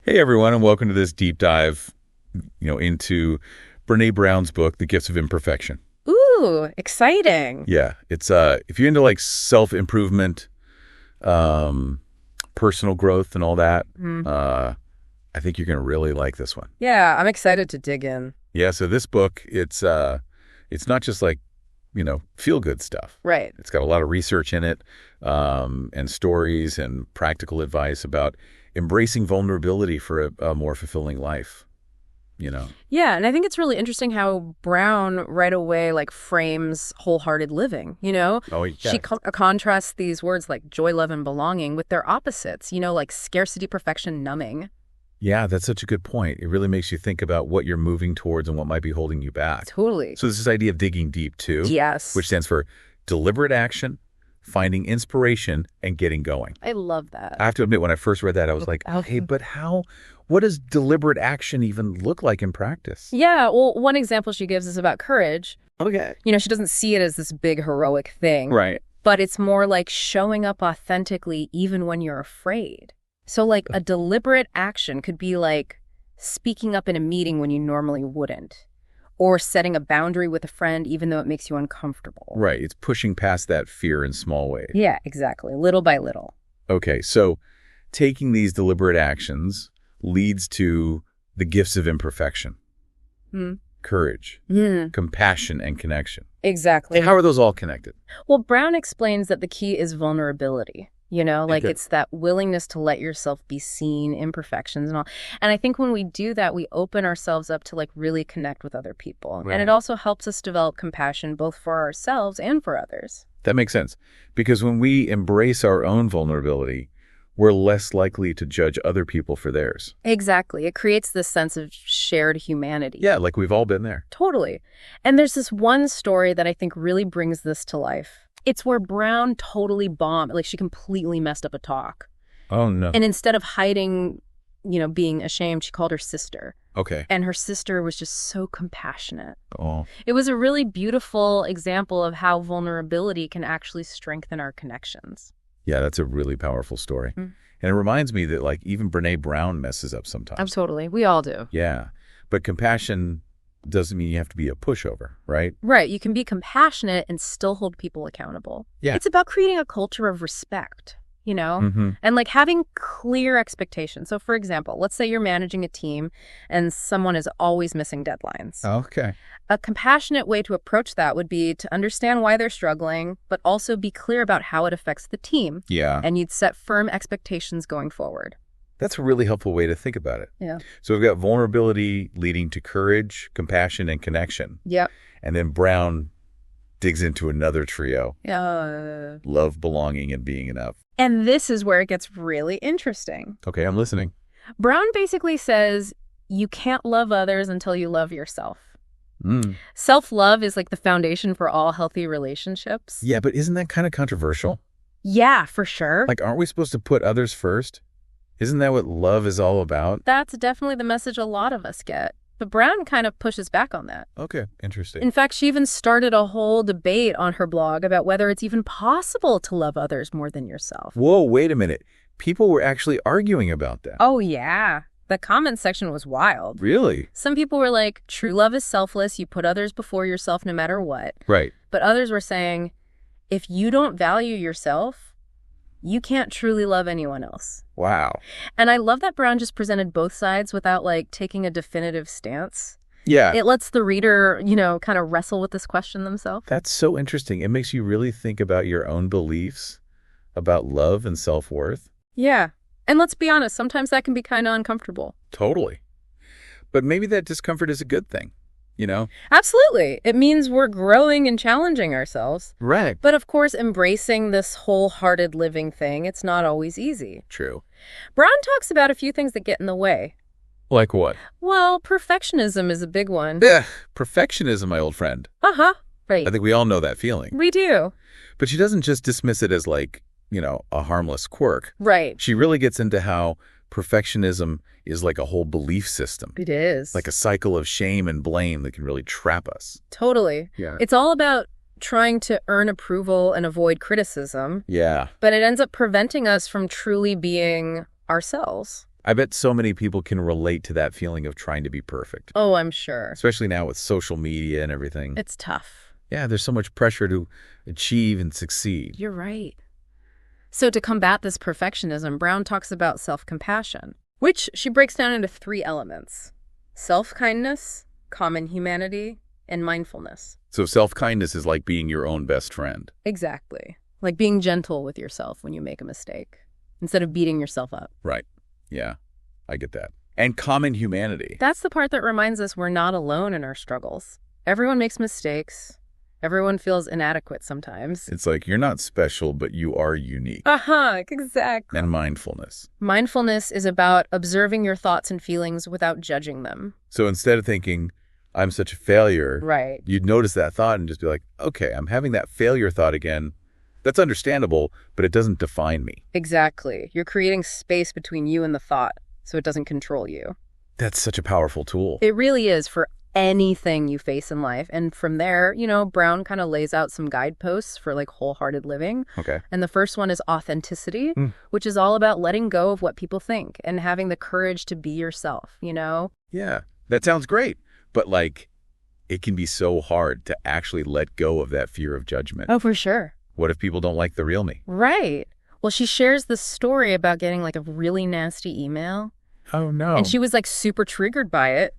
Hey everyone, and welcome to this deep dive, into Brené Brown's book, The Gifts of Imperfection. Ooh, exciting. Yeah, it's if you're into like self-improvement, personal growth and all that, I think you're going to really like this one. Yeah, I'm excited to dig in. Yeah, so this book, it's not just like, feel-good stuff. Right. It's got a lot of research in it, and stories and practical advice about embracing vulnerability for a more fulfilling life, Yeah, and I think it's really interesting how Brown right away frames wholehearted living, Oh, yeah. She contrasts these words like joy, love, and belonging with their opposites, like scarcity, perfection, numbing. Yeah, that's such a good point. It really makes you think about what you're moving towards and what might be holding you back. Totally. So there's this idea of digging deep, too. Yes. Which stands for deliberate action, finding inspiration, and getting going. I love that. I have to admit, when I first read that, I was like, hey, but what does deliberate action even look like in practice? Yeah, well, one example she gives is about courage. Okay. She doesn't see it as this big heroic thing. Right. But it's more like showing up authentically even when you're afraid. So a deliberate action could be like speaking up in a meeting when you normally wouldn't, or setting a boundary with a friend even though it makes you uncomfortable. Right. It's pushing past that fear in small ways. Yeah, exactly. Little by little. Okay. So taking these deliberate actions leads to the gifts of imperfection. Courage, compassion, and connection. Exactly. How are those all connected? Well, Brown explains that the key is vulnerability. It's that willingness to let yourself be seen, imperfections and all. And I think when we do that, we open ourselves up to really connect with other people. Right. And it also helps us develop compassion both for ourselves and for others. That makes sense. Because when we embrace our own vulnerability, we're less likely to judge other people for theirs. Exactly. It creates this sense of shared humanity. Yeah, like we've all been there. Totally. And there's this one story that I think really brings this to life. It's where Brown totally bombed. She completely messed up a talk. Oh, no. And instead of hiding, being ashamed, she called her sister. Okay. And her sister was just so compassionate. Oh. It was a really beautiful example of how vulnerability can actually strengthen our connections. Yeah, that's a really powerful story. And it reminds me that even Brené Brown messes up sometimes. Totally. We all do. Yeah. But compassion doesn't mean you have to be a pushover, right? Right. You can be compassionate and still hold people accountable. Yeah. It's about creating a culture of respect, and having clear expectations. So, for example, let's say you're managing a team and someone is always missing deadlines. Okay. A compassionate way to approach that would be to understand why they're struggling, but also be clear about how it affects the team. Yeah. And you'd set firm expectations going forward. That's a really helpful way to think about it. Yeah. So we've got vulnerability leading to courage, compassion, and connection. Yep. And then Brown digs into another trio. Love, belonging, and being enough. And this is where it gets really interesting. Okay, I'm listening. Brown basically says you can't love others until you love yourself. Self-love is the foundation for all healthy relationships. Yeah, but isn't that kind of controversial? Yeah, for sure. Aren't we supposed to put others first? Isn't that what love is all about? That's definitely the message a lot of us get. But Brown kind of pushes back on that. Okay, interesting. In fact, she even started a whole debate on her blog about whether it's even possible to love others more than yourself. Whoa, wait a minute. People were actually arguing about that. Oh, yeah. The comment section was wild. Really? Some people were like, true love is selfless. You put others before yourself no matter what. Right. But others were saying, if you don't value yourself, you can't truly love anyone else. Wow. And I love that Brown just presented both sides without taking a definitive stance. Yeah. It lets the reader, kind of wrestle with this question themselves. That's so interesting. It makes you really think about your own beliefs about love and self-worth. Yeah. And let's be honest, sometimes that can be kind of uncomfortable. Totally. But maybe that discomfort is a good thing, Absolutely. It means we're growing and challenging ourselves. Right. But of course, embracing this wholehearted living thing, it's not always easy. True. Brown talks about a few things that get in the way. Like what? Well, perfectionism is a big one. Ugh, perfectionism, my old friend. Uh-huh. Right. I think we all know that feeling. We do. But she doesn't just dismiss it as a harmless quirk. Right. She really gets into how perfectionism is like a whole belief system. It is. Like a cycle of shame and blame that can really trap us. Totally. Yeah. It's all about trying to earn approval and avoid criticism. Yeah. But it ends up preventing us from truly being ourselves. I bet so many people can relate to that feeling of trying to be perfect, Oh, I'm sure. especially now with social media and everything. It's tough. Yeah, there's so much pressure to achieve and succeed. You're right. So to combat this perfectionism, Brown talks about self-compassion, which she breaks down into 3 elements: self-kindness, common humanity, and mindfulness. So self-kindness is like being your own best friend. Exactly. Like being gentle with yourself when you make a mistake, instead of beating yourself up. Right. Yeah, I get that. And common humanity. That's the part that reminds us we're not alone in our struggles. Everyone makes mistakes. Everyone feels inadequate sometimes. It's like you're not special, but you are unique. Exactly. And mindfulness. Mindfulness is about observing your thoughts and feelings without judging them. So instead of thinking, I'm such a failure, Right. you'd notice that thought and just be like, okay, I'm having that failure thought again. That's understandable, but it doesn't define me. Exactly. You're creating space between you and the thought, so it doesn't control you. That's such a powerful tool. It really is for anything you face in life. And from there, Brown kind of lays out some guideposts for like wholehearted living. Okay. And the first one is authenticity, which is all about letting go of what people think and having the courage to be yourself, Yeah, that sounds great. But like, it can be so hard to actually let go of that fear of judgment. Oh, for sure. What if people don't like the real me? Right. Well, she shares this story about getting like a really nasty email. Oh, no. And she was like super triggered by it.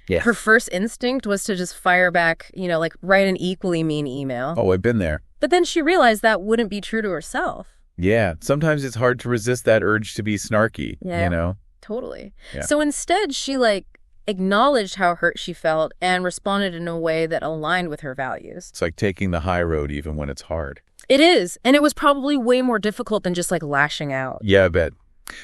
Yes. Her first instinct was to just fire back, like write an equally mean email. Oh, I've been there. But then she realized that wouldn't be true to herself. Yeah. Sometimes it's hard to resist that urge to be snarky, Totally. Yeah. So instead, she acknowledged how hurt she felt and responded in a way that aligned with her values. It's like taking the high road even when it's hard. It is. And it was probably way more difficult than just lashing out. Yeah, I bet.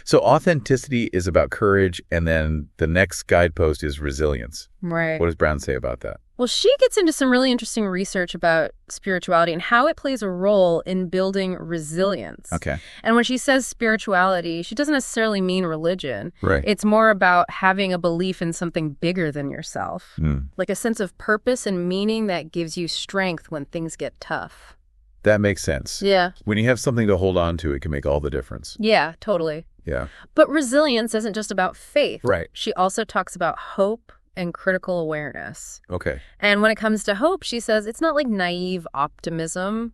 So authenticity is about courage, and then the next guidepost is resilience. Right. What does Brown say about that? Well, she gets into some really interesting research about spirituality and how it plays a role in building resilience. Okay. And when she says spirituality, she doesn't necessarily mean religion. Right. It's more about having a belief in something bigger than yourself, like a sense of purpose and meaning that gives you strength when things get tough. That makes sense. Yeah. When you have something to hold on to, it can make all the difference. Yeah, totally. Yeah. But resilience isn't just about faith. Right. She also talks about hope and critical awareness. Okay. And when it comes to hope, she says it's not like naive optimism,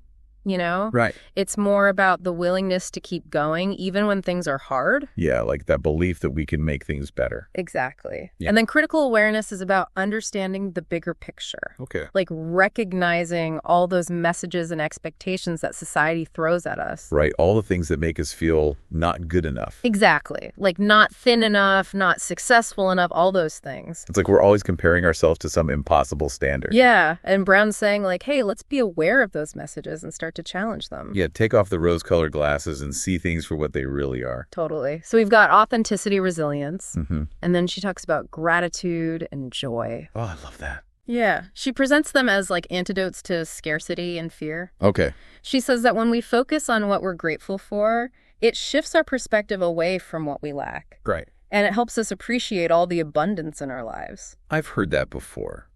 Right. It's more about the willingness to keep going even when things are hard. Yeah, like that belief that we can make things better. Exactly. Yeah. And then critical awareness is about understanding the bigger picture. Okay. Like recognizing all those messages and expectations that society throws at us. Right. All the things that make us feel not good enough. Exactly. Like not thin enough, not successful enough, all those things. It's like we're always comparing ourselves to some impossible standard. Yeah. And Brown's saying hey, let's be aware of those messages and start to challenge them. Yeah, take off the rose-colored glasses and see things for what they really are. Totally. So we've got authenticity, resilience, Mm-hmm. and then she talks about gratitude and joy. Oh, I love that. Yeah. She presents them as antidotes to scarcity and fear. Okay. She says that when we focus on what we're grateful for, it shifts our perspective away from what we lack. Right. And it helps us appreciate all the abundance in our lives. I've heard that before.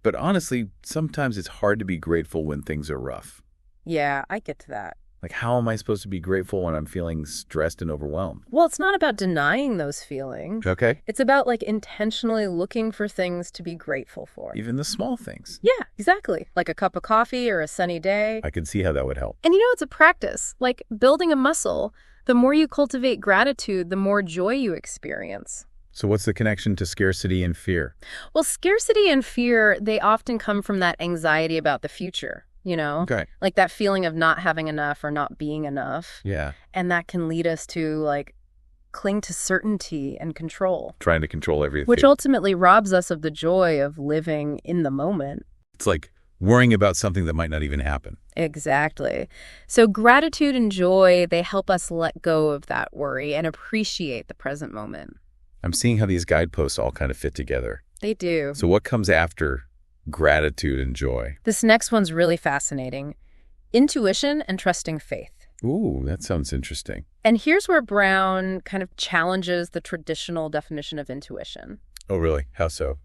But honestly, sometimes it's hard to be grateful when things are rough. Yeah, I get to that. Like, how am I supposed to be grateful when I'm feeling stressed and overwhelmed? Well, it's not about denying those feelings. Okay. It's about intentionally looking for things to be grateful for. Even the small things. Yeah, exactly. Like a cup of coffee or a sunny day. I can see how that would help. And it's a practice. Like building a muscle, the more you cultivate gratitude, the more joy you experience. So what's the connection to scarcity and fear? Well, scarcity and fear, they often come from that anxiety about the future. Okay. Like that feeling of not having enough or not being enough. Yeah. And that can lead us to cling to certainty and control. Trying to control everything. Which ultimately robs us of the joy of living in the moment. It's like worrying about something that might not even happen. Exactly. So gratitude and joy, they help us let go of that worry and appreciate the present moment. I'm seeing how these guideposts all kind of fit together. They do. So what comes after gratitude and joy? This next one's really fascinating. Intuition and trusting faith. Ooh, that sounds interesting. And here's where Brown kind of challenges the traditional definition of intuition. Oh, really? How so?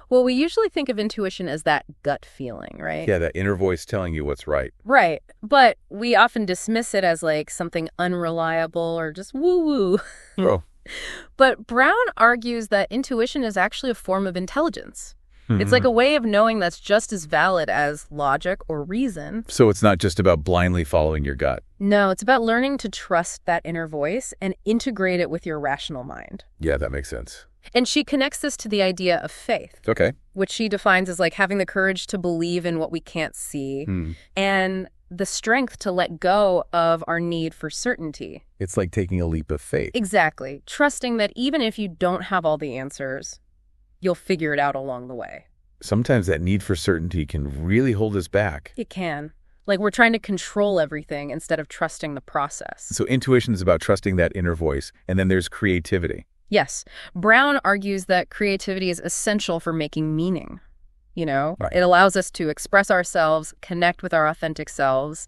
Well, we usually think of intuition as that gut feeling, right? Yeah, that inner voice telling you what's right. Right. But we often dismiss it as something unreliable or just woo-woo. Oh, But Brown argues that intuition is actually a form of intelligence. It's like a way of knowing that's just as valid as logic or reason. So it's not just about blindly following your gut. No, it's about learning to trust that inner voice and integrate it with your rational mind. Yeah, that makes sense. And she connects this to the idea of faith, Okay. which she defines as like having the courage to believe in what we can't see and the strength to let go of our need for certainty. It's like taking a leap of faith. Exactly. Trusting that even if you don't have all the answers, you'll figure it out along the way. Sometimes that need for certainty can really hold us back. It can. Like we're trying to control everything instead of trusting the process. So intuition is about trusting that inner voice, and then there's creativity. Yes. Brown argues that creativity is essential for making meaning. Right. It allows us to express ourselves, connect with our authentic selves,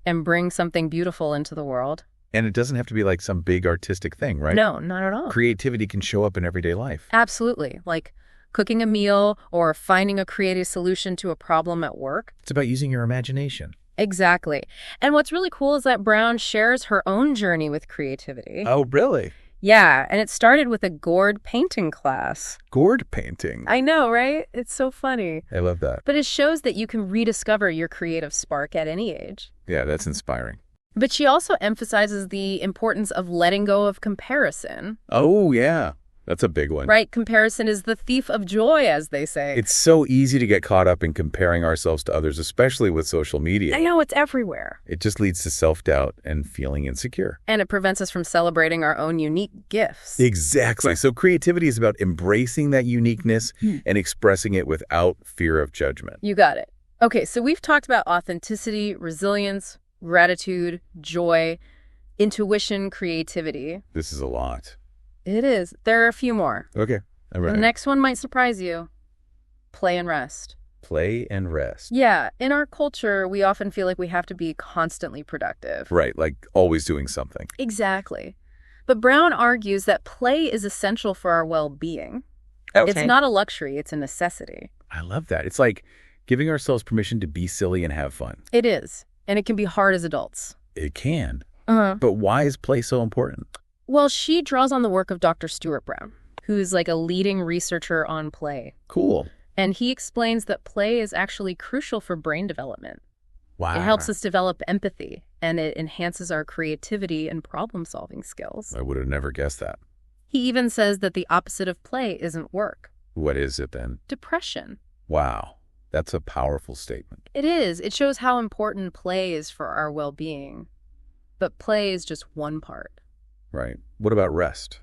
and bring something beautiful into the world. And it doesn't have to be like some big artistic thing, right? No, not at all. Creativity can show up in everyday life. Absolutely. Like cooking a meal or finding a creative solution to a problem at work. It's about using your imagination. Exactly. And what's really cool is that Brown shares her own journey with creativity. Oh, really? Yeah, and it started with a gourd painting class. Gourd painting. I know, right? It's so funny. I love that. But it shows that you can rediscover your creative spark at any age. Yeah, that's inspiring. But she also emphasizes the importance of letting go of comparison. Oh, yeah. That's a big one. Right? Comparison is the thief of joy, as they say. It's so easy to get caught up in comparing ourselves to others, especially with social media. I know, it's everywhere. It just leads to self-doubt and feeling insecure. And it prevents us from celebrating our own unique gifts. Exactly. So creativity is about embracing that uniqueness and expressing it without fear of judgment. You got it. Okay, so we've talked about authenticity, resilience, gratitude, joy, intuition, creativity. This is a lot. It is. There are a few more. Okay. All right. The next one might surprise you. Play and rest. Play and rest. Yeah, in our culture, we often feel like we have to be constantly productive. Right, like always doing something. Exactly. But Brown argues that play is essential for our well-being. Okay. It's not a luxury, it's a necessity. I love that. It's like giving ourselves permission to be silly and have fun. It is. And it can be hard as adults. It can. Uh-huh. But why is play so important? Well, she draws on the work of Dr. Stuart Brown, who's like a leading researcher on play. Cool. And he explains that play is actually crucial for brain development. Wow. It helps us develop empathy, and it enhances our creativity and problem-solving skills. I would have never guessed that. He even says that the opposite of play isn't work. What is it then? Depression. Wow. That's a powerful statement. It is. It shows how important play is for our well-being. But play is just one part. Right. What about rest?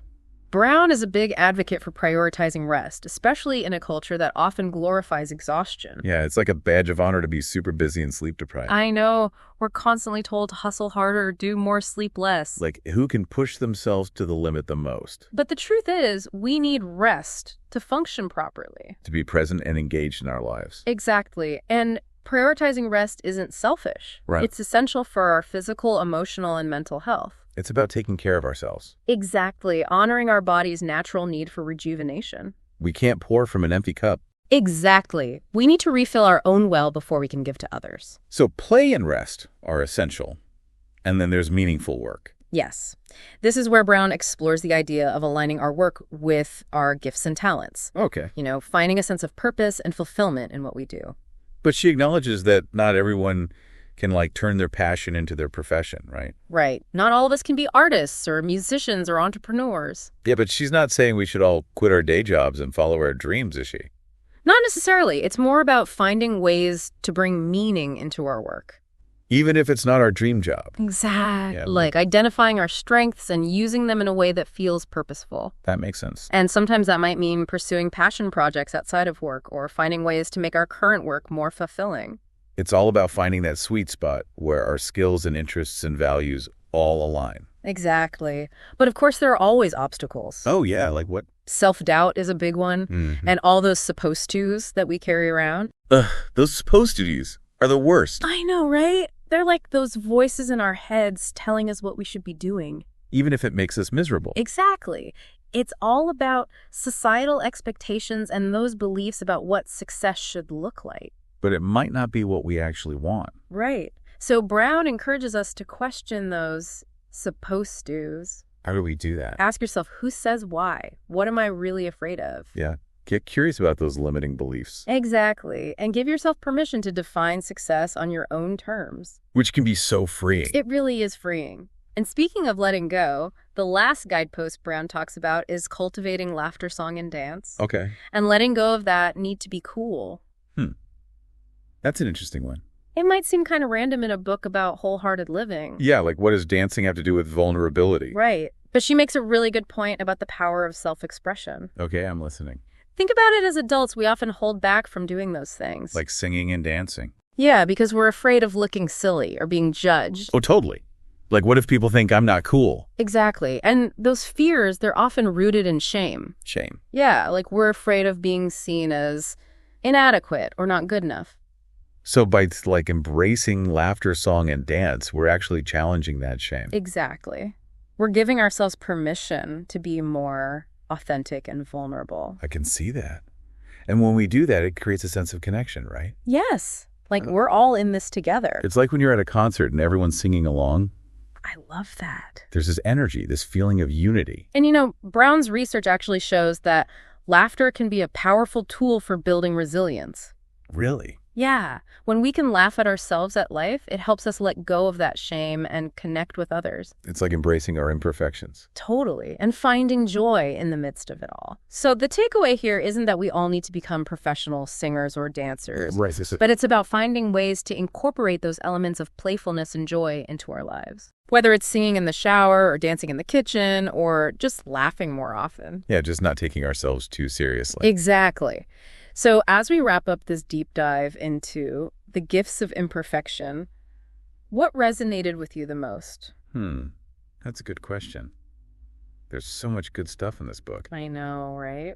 Brown is a big advocate for prioritizing rest, especially in a culture that often glorifies exhaustion. Yeah, it's like a badge of honor to be super busy and sleep deprived. I know. We're constantly told to hustle harder, do more, sleep less. Like, who can push themselves to the limit the most? But the truth is, we need rest to function properly. To be present and engaged in our lives. Exactly. And prioritizing rest isn't selfish. Right. It's essential for our physical, emotional, and mental health. It's about taking care of ourselves. Exactly. Honoring our body's natural need for rejuvenation. We can't pour from an empty cup. Exactly. We need to refill our own well before we can give to others. So play and rest are essential. And then there's meaningful work. Yes. This is where Brown explores the idea of aligning our work with our gifts and talents. Okay. Finding a sense of purpose and fulfillment in what we do. But she acknowledges that not everyone can turn their passion into their profession, right? Right. Not all of us can be artists or musicians or entrepreneurs. Yeah, but she's not saying we should all quit our day jobs and follow our dreams, is she? Not necessarily. It's more about finding ways to bring meaning into our work. Even if it's not our dream job. Exactly. Yeah. Like identifying our strengths and using them in a way that feels purposeful. That makes sense. And sometimes that might mean pursuing passion projects outside of work or finding ways to make our current work more fulfilling. It's all about finding that sweet spot where our skills and interests and values all align. Exactly. But of course, there are always obstacles. Oh, yeah. Like what? Self-doubt is a big one. Mm-hmm. And all those supposed tos that we carry around. Those supposed to's are the worst. I know, right? They're like those voices in our heads telling us what we should be doing. Even if it makes us miserable. Exactly. It's all about societal expectations and those beliefs about what success should look like. But it might not be what we actually want. Right. So Brown encourages us to question those supposed to's. How do we do that? Ask yourself, who says why? What am I really afraid of? Yeah. Get curious about those limiting beliefs. Exactly. And give yourself permission to define success on your own terms. Which can be so freeing. It really is freeing. And speaking of letting go, the last guidepost Brown talks about is cultivating laughter, song, and dance. Okay. And letting go of that need to be cool. That's an interesting one. It might seem kind of random in a book about wholehearted living. Yeah, like what does dancing have to do with vulnerability? Right. But she makes a really good point about the power of self-expression. Okay, I'm listening. Think about it as adults, we often hold back from doing those things. Like singing and dancing. Yeah, because we're afraid of looking silly or being judged. Oh, totally. Like, what if people think I'm not cool? Exactly. And those fears, they're often rooted in shame. Shame. Yeah, like we're afraid of being seen as inadequate or not good enough. So by like embracing laughter, song, and dance, we're actually challenging that shame. Exactly. We're giving ourselves permission to be more authentic and vulnerable. I can see that. And when we do that, it creates a sense of connection, right? Yes. Like we're all in this together. It's like when you're at a concert and everyone's singing along. I love that. There's this energy, this feeling of unity. And you know, Brown's research actually shows that laughter can be a powerful tool for building resilience. Really? Yeah. When we can laugh at ourselves at life, it helps us let go of that shame and connect with others. It's like embracing our imperfections. Totally. And finding joy in the midst of it all. So the takeaway here isn't that we all need to become professional singers or dancers. Right. But it's about finding ways to incorporate those elements of playfulness and joy into our lives. Whether it's singing in the shower or dancing in the kitchen or just laughing more often. Yeah, just not taking ourselves too seriously. Exactly. So as we wrap up this deep dive into the gifts of imperfection, what resonated with you the most? That's a good question. There's so much good stuff in this book. I know, right?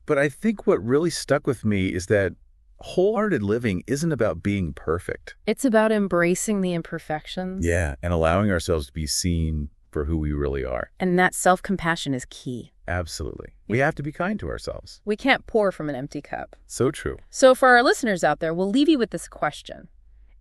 But I think what really stuck with me is that wholehearted living isn't about being perfect. It's about embracing the imperfections. Yeah, and allowing ourselves to be seen for who we really are. And that self-compassion is key. Absolutely. We have to be kind to ourselves. We can't pour from an empty cup. So true. So for our listeners out there, we'll leave you with this question.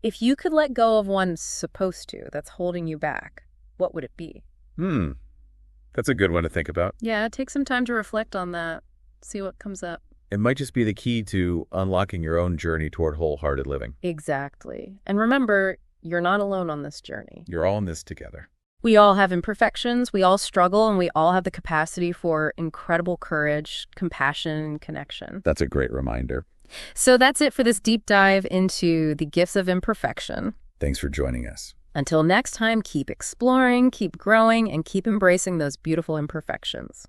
If you could let go of one supposed to that's holding you back, what would it be? That's a good one to think about. Yeah, take some time to reflect on that. See what comes up. It might just be the key to unlocking your own journey toward wholehearted living. Exactly. And remember, you're not alone on this journey. You're all in this together. We all have imperfections, we all struggle, and we all have the capacity for incredible courage, compassion, and connection. That's a great reminder. So that's it for this deep dive into the gifts of imperfection. Thanks for joining us. Until next time, keep exploring, keep growing, and keep embracing those beautiful imperfections.